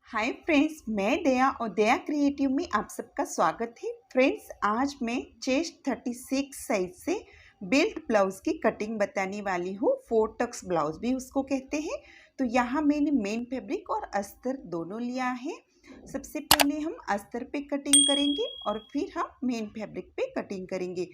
Hi friends, मैं दया और दया creative में आप सबका स्वागत है। फ्रेंड्स, आज मैं चेस्ट 36 साइज से बेल्ट ब्लाउज की कटिंग बताने वाली हूँ। 4 टक्स ब्लाउज भी उसको कहते हैं। तो यहाँ मैंने मेन फैब्रिक और अस्तर दोनों लिया है। सबसे पहले हम अस्तर पे कटिंग करेंगे और फिर हम मेन फैब्रिक पे कटिंग करेंगे।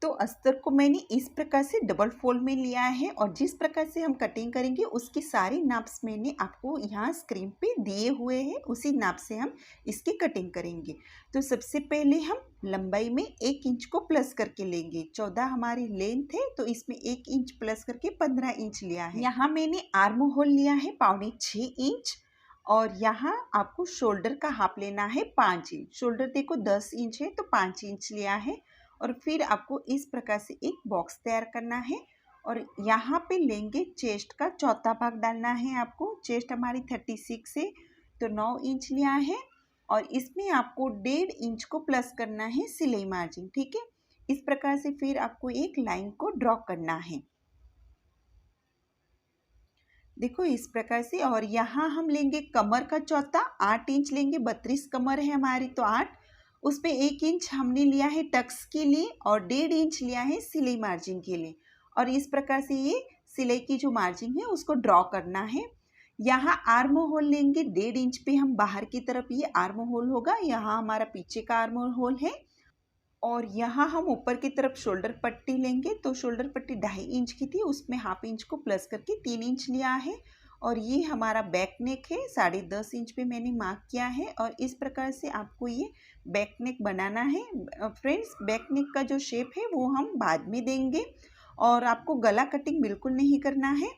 तो अस्तर को मैंने इस प्रकार से डबल फोल्ड में लिया है और जिस प्रकार से हम कटिंग करेंगे उसकी सारी नाप्स मैंने आपको यहाँ स्क्रीन पे दिए हुए हैं। उसी नाप से हम इसकी कटिंग करेंगे। तो सबसे पहले हम लंबाई में 1 इंच को प्लस करके लेंगे। 14 हमारी लेंथ है तो इसमें 1 इंच प्लस करके 15 इंच लिया है। यहाँ मैंने आर्म होल लिया है 5.25 इंच और यहाँ आपको शोल्डर का हाफ लेना है 5 इंच। शोल्डर देखो 10 इंच है तो 5 इंच लिया है। और फिर आपको इस प्रकार से एक बॉक्स तैयार करना है और यहाँ पे लेंगे चेस्ट का चौथा भाग डालना है। आपको चेस्ट हमारी 36 है तो 9 इंच लिया है और इसमें आपको 1.5 इंच को प्लस करना है सिलाई मार्जिन। ठीक है, इस प्रकार से फिर आपको एक लाइन को ड्रॉ करना है। देखो इस प्रकार से। और यहाँ हम लेंगे कमर का चौथा 8 इंच लेंगे। 32 कमर है हमारी तो 8, उसमें 1 इंच हमने लिया है टक्स के लिए और 1.5 इंच लिया है सिलाई मार्जिन के लिए। और इस प्रकार से ये सिलाई की जो मार्जिन है उसको ड्रॉ करना है। यहाँ आर्म होल लेंगे 1.5 इंच पे हम बाहर की तरफ ये आर्म होल होगा। यहाँ हमारा पीछे का आर्म होल है और यहाँ हम ऊपर की तरफ शोल्डर पट्टी लेंगे। तो शोल्डर पट्टी 2.5 इंच की थी, उसमें हाफ इंच को प्लस करके 3 इंच लिया है। और ये हमारा बैक नेक है, 10.5 इंच पे मैंने मार्क किया है। और इस प्रकार से आपको ये बैक नेक बनाना है। फ्रेंड्स, बैक नेक का जो शेप है वो हम बाद में देंगे और आपको गला कटिंग बिल्कुल नहीं करना है।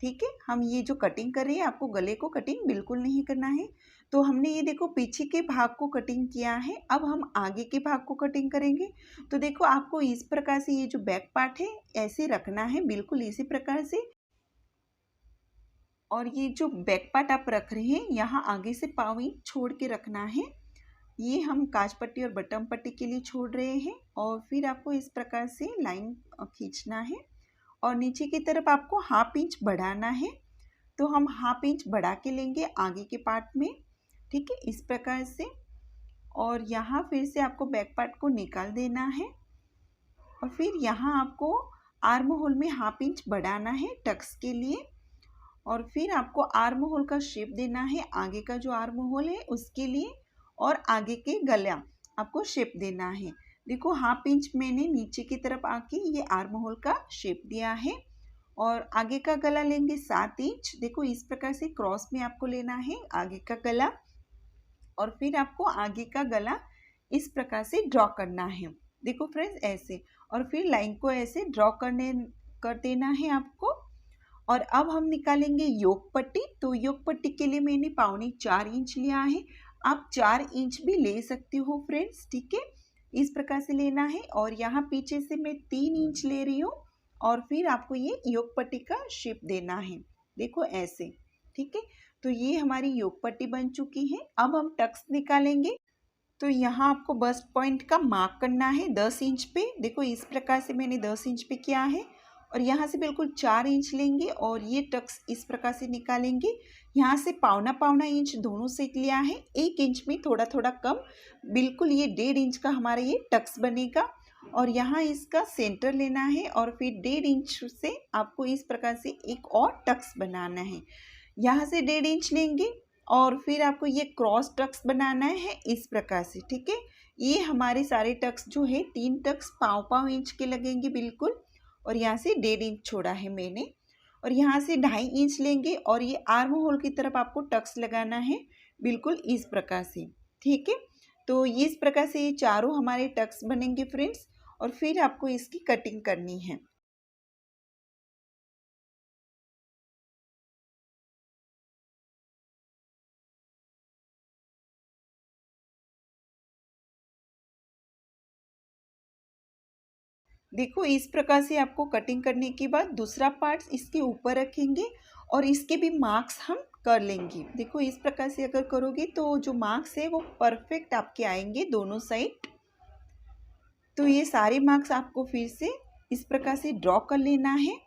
ठीक है, हम ये जो कटिंग कर रहे हैं आपको गले को कटिंग बिल्कुल नहीं करना है। तो हमने ये देखो पीछे के भाग को कटिंग किया है, अब हम आगे के भाग को कटिंग करेंगे। तो देखो आपको इस प्रकार से ये जो बैक पार्ट है ऐसे रखना है, बिल्कुल इसी प्रकार से। और ये जो बैक पार्ट आप रख रहे हैं यहाँ आगे से पाँव इंच छोड़ के रखना है। ये हम काज पट्टी और बटन पट्टी के लिए छोड़ रहे हैं। और फिर आपको इस प्रकार से लाइन खींचना है और नीचे की तरफ आपको हाफ इंच बढ़ाना है। तो हम हाफ इंच बढ़ा के लेंगे आगे के पार्ट में। ठीक है, इस प्रकार से। और यहाँ फिर से आपको बैक पार्ट को निकाल देना है और फिर यहाँ आपको आर्म होल में हाफ इंच बढ़ाना है टक्स के लिए। और फिर आपको आर्म होल का शेप देना है, आगे का जो आर्म होल है उसके लिए और आगे के गला आपको शेप देना है। देखो हाफ इंच मैंने नीचे की तरफ आके ये आर्म होल का शेप दिया है और आगे का गला लेंगे 7 इंच। देखो इस प्रकार से क्रॉस में आपको लेना है आगे का गला और फिर आपको आगे का गला इस प्रकार से ड्रॉ करना है। देखो फ्रेंड्स ऐसे, और फिर लाइन को ऐसे ड्रॉ कर देना है आपको। और अब हम निकालेंगे योक पट्टी। तो योक पट्टी के लिए मैंने 4.25 इंच लिया है। आप 4 इंच भी ले सकते हो फ्रेंड्स। ठीक है, इस प्रकार से लेना है और यहाँ पीछे से मैं 3 इंच ले रही हूँ और फिर आपको ये योक पट्टी का शेप देना है। देखो ऐसे। ठीक है, तो ये हमारी योक पट्टी बन चुकी है। अब हम टक्स निकालेंगे। तो यहाँ आपको बस्ट पॉइंट का मार्क करना है 10 इंच पे। देखो इस प्रकार से मैंने 10 इंच पे किया है और यहाँ से बिल्कुल 4 इंच लेंगे और ये टक्स इस प्रकार से निकालेंगे। यहाँ से पौना इंच दोनों साइड लिया है, 1 इंच में थोड़ा थोड़ा कम, बिल्कुल ये 1.5 इंच का हमारा ये टक्स बनेगा। और यहाँ इसका सेंटर लेना है और फिर 1.5 इंच से आपको इस प्रकार से एक और टक्स बनाना है। यहाँ से 1.5 इंच लेंगे और फिर आपको ये क्रॉस टक्स बनाना है इस प्रकार से। ठीक है, ये हमारे सारे टक्स जो है 3 टक्स पाँव इंच के लगेंगे बिल्कुल। और यहाँ से 1.5 इंच छोड़ा है मैंने और यहाँ से 2.5 इंच लेंगे और ये आर्म होल की तरफ आपको टक्स लगाना है बिल्कुल इस प्रकार से। ठीक है, तो ये इस प्रकार से ये चारों हमारे टक्स बनेंगे फ्रेंड्स और फिर आपको इसकी कटिंग करनी है। देखो इस प्रकार से आपको कटिंग करने के बाद दूसरा पार्ट इसके ऊपर रखेंगे और इसके भी मार्क्स हम कर लेंगे। देखो इस प्रकार से अगर करोगे तो जो मार्क्स है वो परफेक्ट आपके आएंगे दोनों साइड। तो ये सारे मार्क्स आपको फिर से इस प्रकार से ड्रॉ कर लेना है,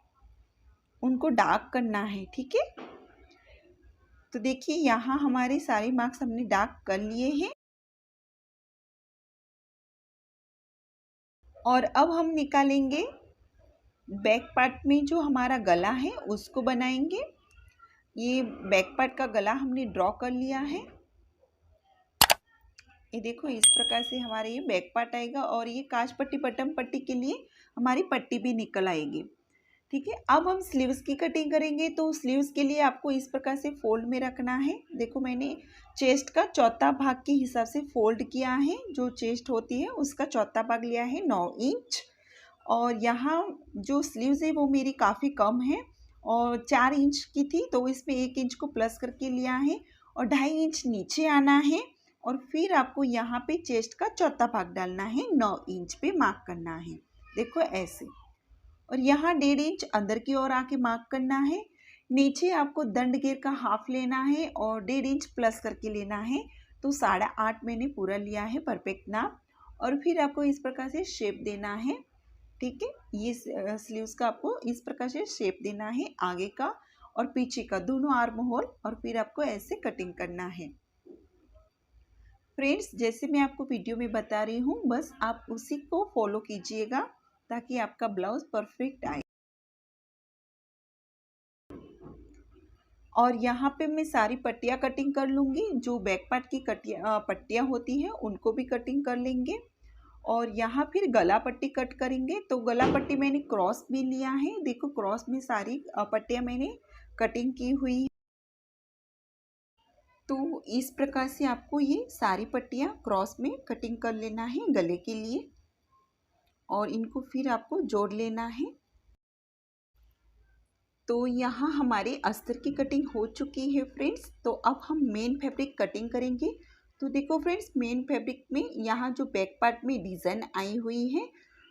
उनको डार्क करना है। ठीक है, तो देखिए यहाँ हमारे सारे मार्क्स हमने डार्क कर लिए हैं। और अब हम निकालेंगे बैक पार्ट में जो हमारा गला है उसको बनाएंगे। ये बैक पार्ट का गला हमने ड्रॉ कर लिया है। ये देखो इस प्रकार से हमारे ये बैक पार्ट आएगा और ये काज पट्टी बटन पट्टी के लिए हमारी पट्टी भी निकल आएगी। ठीक है, अब हम स्लीव्स की कटिंग करेंगे। तो स्लीव्स के लिए आपको इस प्रकार से फोल्ड में रखना है। देखो मैंने चेस्ट का चौथा भाग के हिसाब से फोल्ड किया है। जो चेस्ट होती है उसका चौथा भाग लिया है 9 इंच। और यहाँ जो स्लीव्स है वो मेरी काफ़ी कम है और 4 इंच की थी, तो इसमें 1 इंच को प्लस करके लिया है और 2.5 इंच नीचे आना है। और फिर आपको यहाँ पे चेस्ट का चौथा भाग डालना है, 9 इंच पे मार्क करना है। देखो ऐसे। और यहाँ 1.5 इंच अंदर की ओर आके मार्क करना है। नीचे आपको दंड घेर का हाफ लेना है और 1.5 इंच प्लस करके लेना है। तो 8.5 मैंने पूरा लिया है परफेक्ट नाप। और फिर आपको इस प्रकार से शेप देना है। ठीक है, ये स्लीव्स का आपको इस प्रकार से शेप देना है, आगे का और पीछे का दोनों आर्म होल। और फिर आपको ऐसे कटिंग करना है। फ्रेंड्स, जैसे मैं आपको वीडियो में बता रही हूँ बस आप उसी को फॉलो कीजिएगा ताकि आपका ब्लाउज परफेक्ट आए। और यहाँ पे मैं सारी पट्टियाँ कटिंग कर लूँगी। जो बैक पार्ट की पट्टियाँ होती हैं उनको भी कटिंग कर लेंगे। और यहाँ फिर गला पट्टी कट करेंगे। तो गला पट्टी मैंने क्रॉस में लिया है। देखो क्रॉस में सारी पट्टियाँ मैंने कटिंग की हुई है। तो इस प्रकार से आपको ये सारी पट्टियाँ क्रॉस में कटिंग कर लेना है गले के लिए। और इनको फिर आपको जोड़ लेना है। तो यहाँ हमारे अस्तर की कटिंग हो चुकी है फ्रेंड्स। तो अब हम मेन फैब्रिक कटिंग करेंगे। तो देखो फ्रेंड्स, मेन फैब्रिक में यहाँ जो बैक पार्ट में डिज़ाइन आई हुई है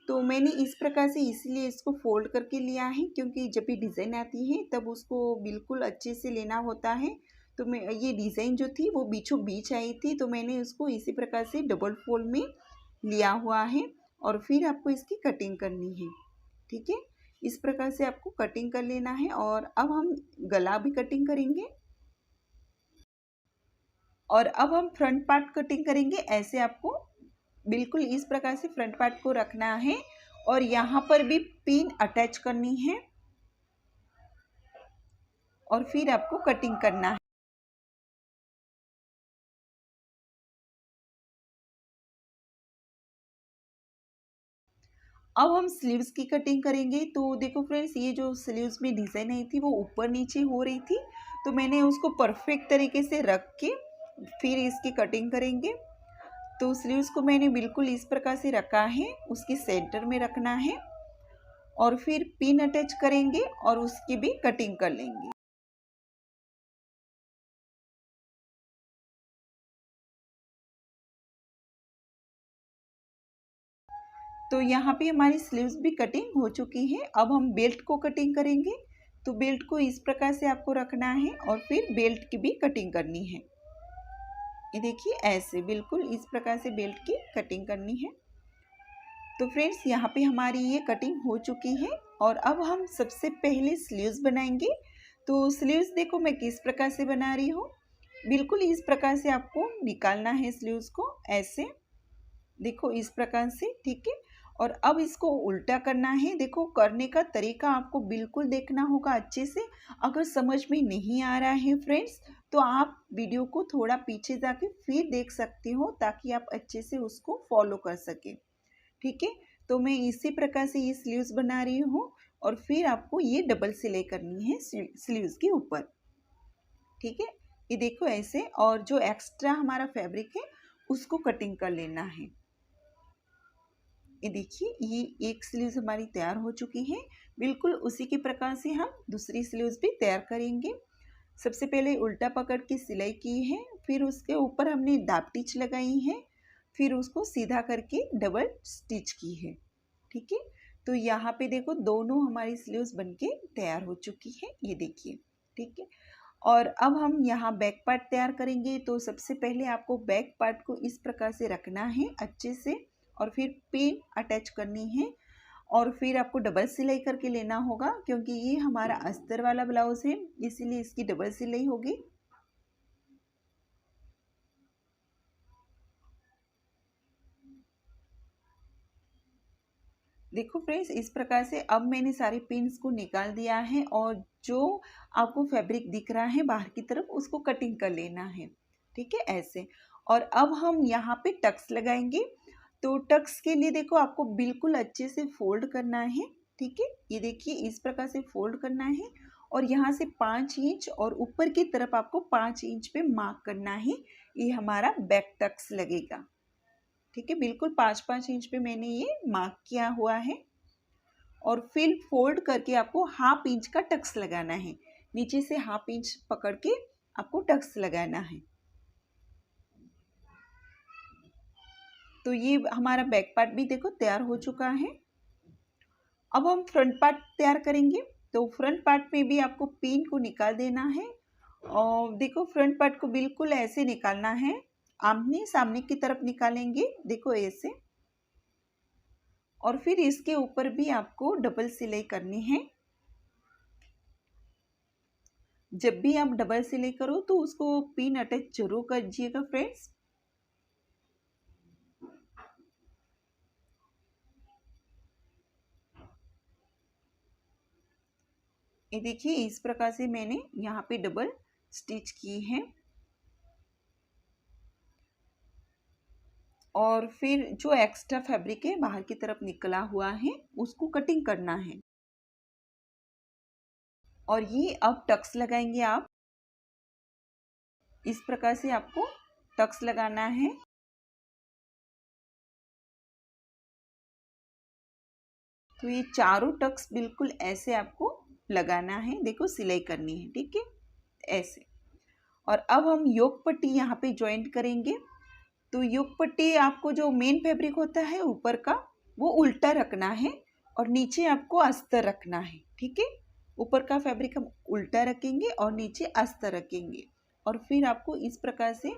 तो मैंने इस प्रकार से इसलिए इसको फोल्ड करके लिया है क्योंकि जब भी डिज़ाइन आती है तब उसको बिल्कुल अच्छे से लेना होता है। तो मैं ये डिज़ाइन जो थी वो बीचों बीच आई थी, तो मैंने उसको इसी प्रकार से डबल फोल्ड में लिया हुआ है। और फिर आपको इसकी कटिंग करनी है। ठीक है, इस प्रकार से आपको कटिंग कर लेना है। और अब हम गला भी कटिंग करेंगे। और अब हम फ्रंट पार्ट कटिंग करेंगे। ऐसे आपको बिल्कुल इस प्रकार से फ्रंट पार्ट को रखना है और यहाँ पर भी पिन अटैच करनी है और फिर आपको कटिंग करना है। अब हम स्लीव्स की कटिंग करेंगे। तो देखो फ्रेंड्स, ये जो स्लीव्स में डिज़ाइन आई थी वो ऊपर नीचे हो रही थी, तो मैंने उसको परफेक्ट तरीके से रख के फिर इसकी कटिंग करेंगे। तो स्लीव्स को मैंने बिल्कुल इस प्रकार से रखा है, उसके सेंटर में रखना है और फिर पिन अटैच करेंगे और उसकी भी कटिंग कर लेंगे। तो यहाँ पे हमारी स्लीव्स भी कटिंग हो चुकी है। अब हम बेल्ट को कटिंग करेंगे। तो बेल्ट को इस प्रकार से आपको रखना है और फिर बेल्ट की भी कटिंग करनी है। ये देखिए ऐसे बिल्कुल इस प्रकार से बेल्ट की कटिंग करनी है। तो फ्रेंड्स, यहाँ पे हमारी ये कटिंग हो चुकी है। और अब हम सबसे पहले स्लीव्स बनाएंगे। तो स्लीव्स देखो मैं किस प्रकार से बना रही हूँ, बिल्कुल इस प्रकार से आपको निकालना है स्लीव्स को, ऐसे देखो इस प्रकार से। ठीक है, और अब इसको उल्टा करना है। देखो करने का तरीका आपको बिल्कुल देखना होगा अच्छे से। अगर समझ में नहीं आ रहा है फ्रेंड्स तो आप वीडियो को थोड़ा पीछे जाके फिर देख सकते हो ताकि आप अच्छे से उसको फॉलो कर सके। ठीक है, तो मैं इसी प्रकार से ये स्लीव्स बना रही हूँ और फिर आपको ये डबल सिलाई करनी है स्लीव्स के ऊपर। ठीक है, ये देखो ऐसे। और जो एक्स्ट्रा हमारा फैब्रिक है उसको कटिंग कर लेना है। ये देखिए ये एक स्लीव्स हमारी तैयार हो चुकी है। बिल्कुल उसी के प्रकार से हम दूसरी स्लीव्स भी तैयार करेंगे। सबसे पहले उल्टा पकड़ के सिलाई की है, फिर उसके ऊपर हमने दाब टिच लगाई है, फिर उसको सीधा करके डबल स्टिच की है। ठीक है, तो यहाँ पे देखो दोनों हमारी स्लीव्स बनके तैयार हो चुकी है, ये देखिए। ठीक है, और अब हम यहाँ बैक पार्ट तैयार करेंगे। तो सबसे पहले आपको बैक पार्ट को इस प्रकार से रखना है अच्छे से और फिर पिन अटैच करनी है और फिर आपको डबल सिलाई करके लेना होगा क्योंकि ये हमारा अस्तर वाला ब्लाउज है, इसीलिए इसकी डबल सिलाई होगी। देखो फ्रेंड्स, इस प्रकार से अब मैंने सारे पिन्स को निकाल दिया है और जो आपको फैब्रिक दिख रहा है बाहर की तरफ उसको कटिंग कर लेना है। ठीक है, ऐसे। और अब हम यहाँ पे टक्स लगाएंगे। तो टक्स के लिए देखो आपको बिल्कुल अच्छे से फोल्ड करना है। ठीक है, ये देखिए इस प्रकार से फोल्ड करना है और यहाँ से 5 इंच और ऊपर की तरफ आपको 5 इंच पे मार्क करना है। ये हमारा बैक टक्स लगेगा। ठीक है, बिल्कुल 5-5 इंच पे मैंने ये मार्क किया हुआ है। और फिर फोल्ड करके आपको हाफ इंच का टक्स लगाना है। नीचे से हाफ इंच पकड़ के आपको टक्स लगाना है। तो ये हमारा बैक पार्ट भी देखो तैयार हो चुका है। अब हम फ्रंट पार्ट तैयार करेंगे। तो फ्रंट पार्ट में भी आपको पिन को निकाल देना है और देखो फ्रंट पार्ट को बिल्कुल ऐसे निकालना है, आमने सामने की तरफ निकालेंगे, देखो ऐसे। और फिर इसके ऊपर भी आपको डबल सिलाई करनी है। जब भी आप डबल सिलाई करो तो उसको पिन अटैच जरूर करिएगा फ्रेंड्स। ये देखिए इस प्रकार से मैंने यहाँ पे डबल स्टिच की है। और फिर जो एक्स्ट्रा फैब्रिक है बाहर की तरफ निकला हुआ है उसको कटिंग करना है। और ये अब टक्स लगाएंगे आप। इस प्रकार से आपको टक्स लगाना है। तो ये चारों टक्स बिल्कुल ऐसे आपको लगाना है, देखो सिलाई करनी है। ठीक है, ऐसे। और अब हम योक पट्टी यहाँ पे ज्वाइंट करेंगे। तो योक पट्टी आपको जो मेन फैब्रिक होता है ऊपर का वो उल्टा रखना है और नीचे आपको अस्तर रखना है। ठीक है, ऊपर का फैब्रिक हम उल्टा रखेंगे और नीचे अस्तर रखेंगे और फिर आपको इस प्रकार से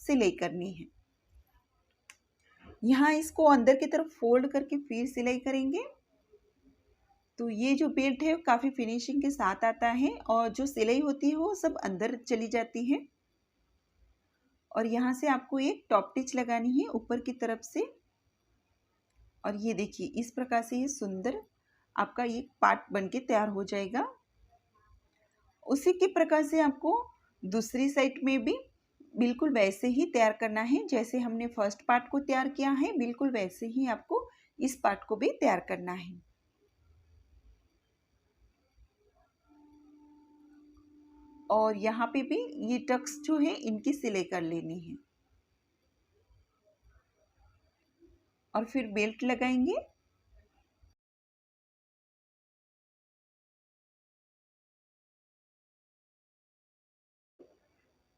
सिलाई करनी है। यहाँ इसको अंदर की तरफ फोल्ड करके फिर सिलाई करेंगे। तो ये जो बेल्ट है काफ़ी फिनिशिंग के साथ आता है और जो सिलाई होती है वो सब अंदर चली जाती है। और यहाँ से आपको एक टॉप टिच लगानी है ऊपर की तरफ से। और ये देखिए इस प्रकार से ये सुंदर आपका ये पार्ट बनके तैयार हो जाएगा। उसी के प्रकार से आपको दूसरी साइड में भी बिल्कुल वैसे ही तैयार करना है। जैसे हमने फर्स्ट पार्ट को तैयार किया है बिल्कुल वैसे ही आपको इस पार्ट को भी तैयार करना है। और यहाँ पे भी ये टक्स जो है इनकी सिलाई कर लेनी है। और फिर बेल्ट लगाएंगे।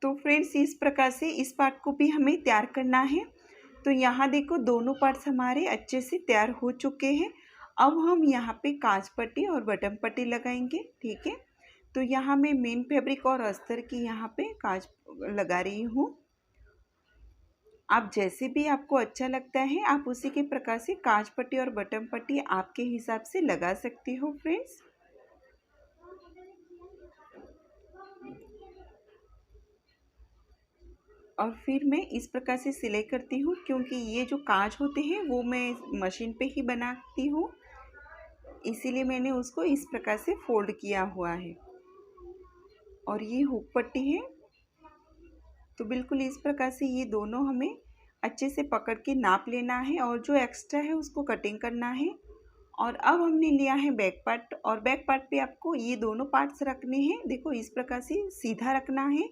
तो फ्रेंड्स इस प्रकार से इस पार्ट को भी हमें तैयार करना है। तो यहाँ देखो दोनों पार्ट्स हमारे अच्छे से तैयार हो चुके हैं। अब हम यहाँ पे काज पट्टी और बटन पट्टी लगाएंगे। ठीक है, तो यहाँ मैं मेन फैब्रिक और अस्तर की यहाँ पे काज लगा रही हूँ। आप जैसे भी आपको अच्छा लगता है आप उसी के प्रकार से काज पट्टी और बटन पट्टी आपके हिसाब से लगा सकते हो फ्रेंड्स। और फिर मैं इस प्रकार से सिलाई करती हूँ क्योंकि ये जो काज होते हैं वो मैं मशीन पे ही बनाती हूँ, इसीलिए मैंने उसको इस प्रकार से फोल्ड किया हुआ है। और ये हुक पट्टी है। तो बिल्कुल इस प्रकार से ये दोनों हमें अच्छे से पकड़ के नाप लेना है और जो एक्स्ट्रा है उसको कटिंग करना है। और अब हमने लिया है बैक पार्ट और बैक पार्ट पे आपको ये दोनों पार्ट्स रखने हैं। देखो इस प्रकार से सीधा रखना है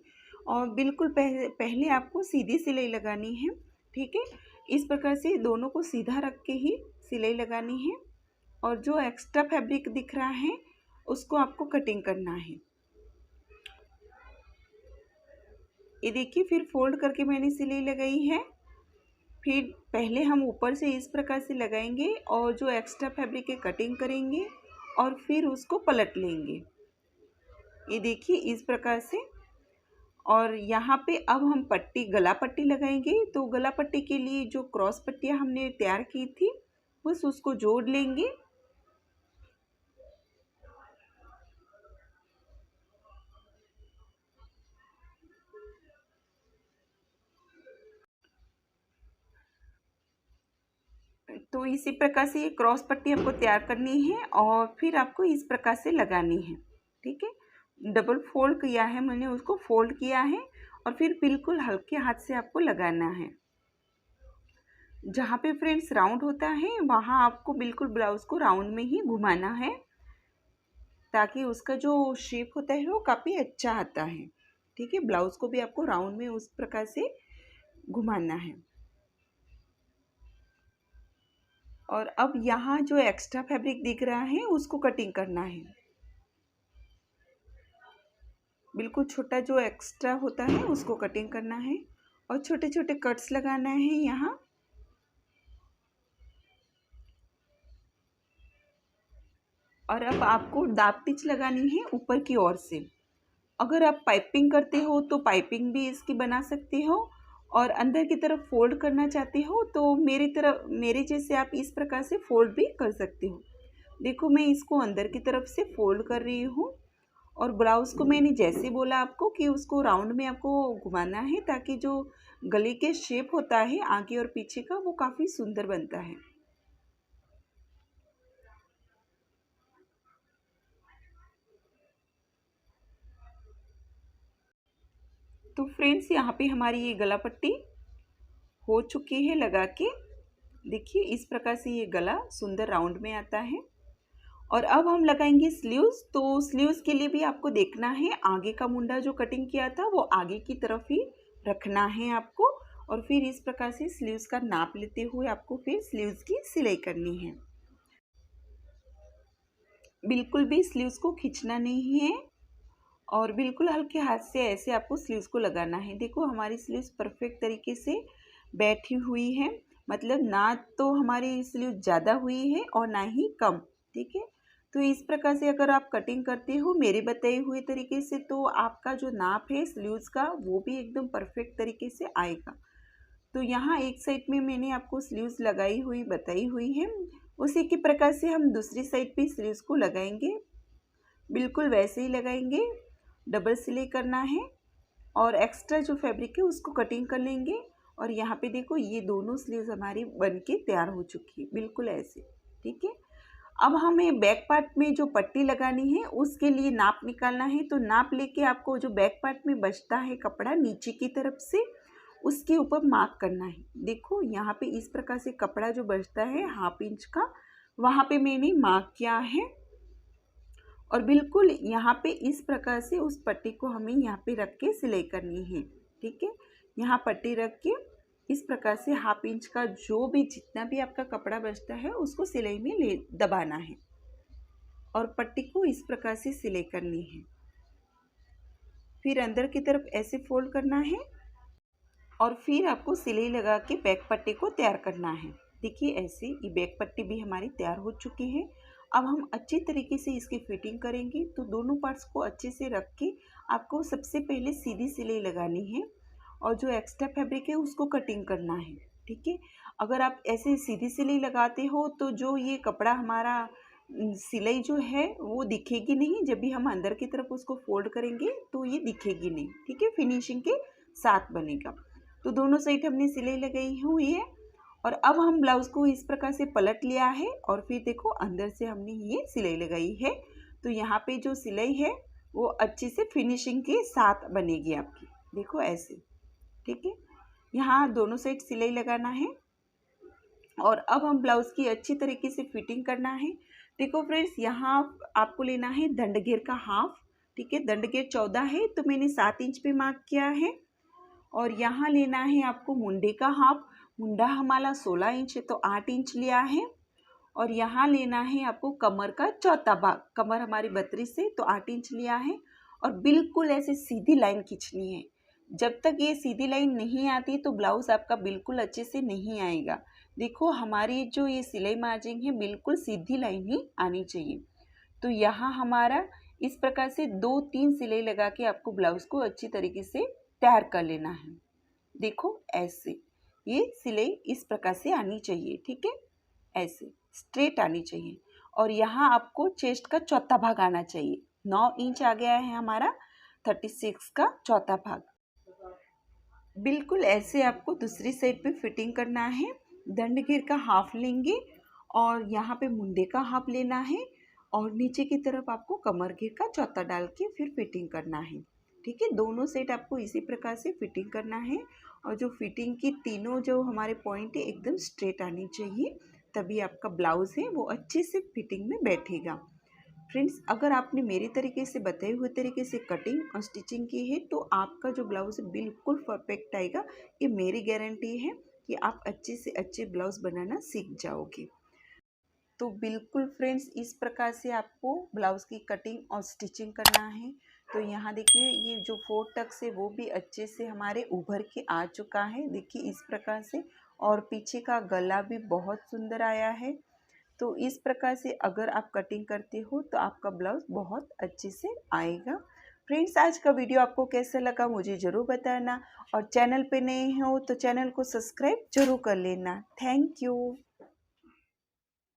और बिल्कुल पहले आपको सीधी सिलाई लगानी है। ठीक है, इस प्रकार से दोनों को सीधा रख के ही सिलाई लगानी है। और जो एक्स्ट्रा फैब्रिक दिख रहा है उसको आपको कटिंग करना है। ये देखिए फिर फोल्ड करके मैंने सिलाई लगाई है। फिर पहले हम ऊपर से इस प्रकार से लगाएंगे और जो एक्स्ट्रा फैब्रिक है कटिंग करेंगे और फिर उसको पलट लेंगे। ये देखिए इस प्रकार से। और यहाँ पे अब हम पट्टी गला पट्टी लगाएंगे। तो गला पट्टी के लिए जो क्रॉस पट्टियाँ हमने तैयार की थी बस उसको जोड़ लेंगे। तो इसी प्रकार से ये क्रॉस पट्टी आपको तैयार करनी है और फिर आपको इस प्रकार से लगानी है। ठीक है, डबल फोल्ड किया है मैंने, उसको फोल्ड किया है और फिर बिल्कुल हल्के हाथ से आपको लगाना है। जहाँ पे फ्रेंड्स राउंड होता है वहाँ आपको बिल्कुल ब्लाउज को राउंड में ही घुमाना है, ताकि उसका जो शेप होता है वो काफ़ी अच्छा आता है। ठीक है, ब्लाउज को भी आपको राउंड में उस प्रकार से घुमाना है। और अब यहाँ जो एक्स्ट्रा फैब्रिक दिख रहा है उसको कटिंग करना है। बिल्कुल छोटा जो एक्स्ट्रा होता है उसको कटिंग करना है और छोटे छोटे कट्स लगाना है यहाँ। और अब आपको दाब टिच लगानी है ऊपर की ओर से। अगर आप पाइपिंग करते हो तो पाइपिंग भी इसकी बना सकते हो, और अंदर की तरफ फोल्ड करना चाहते हो तो मेरे जैसे आप इस प्रकार से फोल्ड भी कर सकते हो। देखो मैं इसको अंदर की तरफ से फोल्ड कर रही हूँ और ब्लाउज़ को मैंने जैसे बोला आपको कि उसको राउंड में आपको घुमाना है, ताकि जो गले के शेप होता है आगे और पीछे का वो काफ़ी सुंदर बनता है। तो फ्रेंड्स यहाँ पे हमारी ये गला पट्टी हो चुकी है लगा के। देखिए इस प्रकार से ये गला सुंदर राउंड में आता है। और अब हम लगाएंगे स्लीव्स। तो स्लीव्स के लिए भी आपको देखना है, आगे का मुंडा जो कटिंग किया था वो आगे की तरफ ही रखना है आपको, और फिर इस प्रकार से स्लीव्स का नाप लेते हुए आपको फिर स्लीव्स की सिलाई करनी है। बिल्कुल भी स्लीव्स को खींचना नहीं है और बिल्कुल हल्के हाथ से ऐसे आपको स्लीव्स को लगाना है। देखो हमारी स्लीव्स परफेक्ट तरीके से बैठी हुई है, मतलब ना तो हमारी स्लीव ज़्यादा हुई है और ना ही कम। ठीक है, तो इस प्रकार से अगर आप कटिंग करते हो मेरे बताए हुए तरीके से तो आपका जो नाप है स्लीव्स का वो भी एकदम परफेक्ट तरीके से आएगा। तो यहाँ एक साइड में मैंने आपको स्लीव्स लगाई हुई बताई हुई है, उसी के प्रकार से हम दूसरी साइड पे स्लीव्स को लगाएंगे। बिल्कुल वैसे ही लगाएंगे, डबल सिलाई करना है और एक्स्ट्रा जो फैब्रिक है उसको कटिंग कर लेंगे। और यहाँ पे देखो ये दोनों स्लीव्स हमारी बन के तैयार हो चुकी है, बिल्कुल ऐसे। ठीक है, अब हमें बैक पार्ट में जो पट्टी लगानी है उसके लिए नाप निकालना है। तो नाप लेके आपको जो बैक पार्ट में बचता है कपड़ा नीचे की तरफ से उसके ऊपर मार्क करना है। देखो यहाँ पे इस प्रकार से कपड़ा जो बचता है 1/2 इंच का, वहाँ पे मैंने मार्क किया है और बिल्कुल यहाँ पे इस प्रकार से उस पट्टी को हमें यहाँ पे रख के सिलाई करनी है। ठीक है, यहाँ पट्टी रख के इस प्रकार से 1/2 इंच का जो भी जितना भी आपका कपड़ा बचता है उसको सिलाई में ले दबाना है और पट्टी को इस प्रकार से सिलाई करनी है। फिर अंदर की तरफ ऐसे फोल्ड करना है और फिर आपको सिलाई लगा के बैक पट्टी को तैयार करना है। देखिए ऐसे ये बैक पट्टी भी हमारी तैयार हो चुकी है। अब हम अच्छी तरीके से इसकी फिटिंग करेंगे। तो दोनों पार्ट्स को अच्छे से रख के आपको सबसे पहले सीधी सिलाई लगानी है और जो एक्स्ट्रा फैब्रिक है उसको कटिंग करना है। ठीक है, अगर आप ऐसे सीधी सिलाई लगाते हो तो जो ये कपड़ा हमारा सिलाई जो है वो दिखेगी नहीं, जब भी हम अंदर की तरफ उसको फोल्ड करेंगे तो ये दिखेगी नहीं। ठीक है, फिनिशिंग के साथ बनेगा। तो दोनों साइड हमने सिलाई लगाई हुई है और अब हम ब्लाउज़ को इस प्रकार से पलट लिया है और फिर देखो अंदर से हमने ये सिलाई लगाई है। तो यहाँ पे जो सिलाई है वो अच्छी से फिनिशिंग के साथ बनेगी आपकी। देखो ऐसे। ठीक है, यहाँ दोनों साइड सिलाई लगाना है और अब हम ब्लाउज़ की अच्छी तरीके से फिटिंग करना है। देखो फ्रेंड्स यहाँ आपको लेना है दंड घेर का हाफ। ठीक है, दंड घेर 14 है तो मैंने 7 इंच पे मार्क किया है। और यहाँ लेना है आपको मुंडे का हाफ। मुंडा हमारा 16 इंच है तो 8 इंच लिया है। और यहाँ लेना है आपको कमर का चौथा भाग। कमर हमारी 32 है तो 8 इंच लिया है और बिल्कुल ऐसे सीधी लाइन खींचनी है। जब तक ये सीधी लाइन नहीं आती तो ब्लाउज़ आपका बिल्कुल अच्छे से नहीं आएगा। देखो हमारी जो ये सिलाई मार्जिन है बिल्कुल सीधी लाइन ही आनी चाहिए। तो यहाँ हमारा इस प्रकार से 2-3 सिलाई लगा के आपको ब्लाउज़ को अच्छी तरीके से तैयार कर लेना है। देखो ऐसे ये सिलाई इस प्रकार से आनी चाहिए। ठीक है, ऐसे स्ट्रेट आनी चाहिए। और यहाँ आपको चेस्ट का चौथा भाग आना चाहिए। 9 इंच आ गया है हमारा 36 का चौथा भाग। बिल्कुल ऐसे आपको दूसरी साइड पे फिटिंग करना है दंड घेर का हाफ लेंगे और यहाँ पे मुंडे का हाफ लेना है और नीचे की तरफ आपको कमर घेर का चौथा डाल के फिर फिटिंग करना है। ठीक है, दोनों सेट आपको इसी प्रकार से फिटिंग करना है और जो फिटिंग की तीनों जो हमारे पॉइंट है एकदम स्ट्रेट आनी चाहिए, तभी आपका ब्लाउज़ है वो अच्छे से फिटिंग में बैठेगा। फ्रेंड्स, अगर आपने मेरे तरीके से बताए हुए तरीके से कटिंग और स्टिचिंग की है तो आपका जो ब्लाउज़ है बिल्कुल परफेक्ट आएगा। ये मेरी गारंटी है कि आप अच्छे से अच्छे ब्लाउज़ बनाना सीख जाओगे। तो बिल्कुल फ्रेंड्स, इस प्रकार से आपको ब्लाउज़ की कटिंग और स्टिचिंग करना है। तो यहाँ देखिए ये जो 4 टक्स है वो भी अच्छे से हमारे उभर के आ चुका है, देखिए इस प्रकार से। और पीछे का गला भी बहुत सुंदर आया है। तो इस प्रकार से अगर आप कटिंग करते हो तो आपका ब्लाउज़ बहुत अच्छे से आएगा। फ्रेंड्स, आज का वीडियो आपको कैसा लगा मुझे ज़रूर बताना और चैनल पे नए हो तो चैनल को सब्सक्राइब ज़रूर कर लेना। Thank you.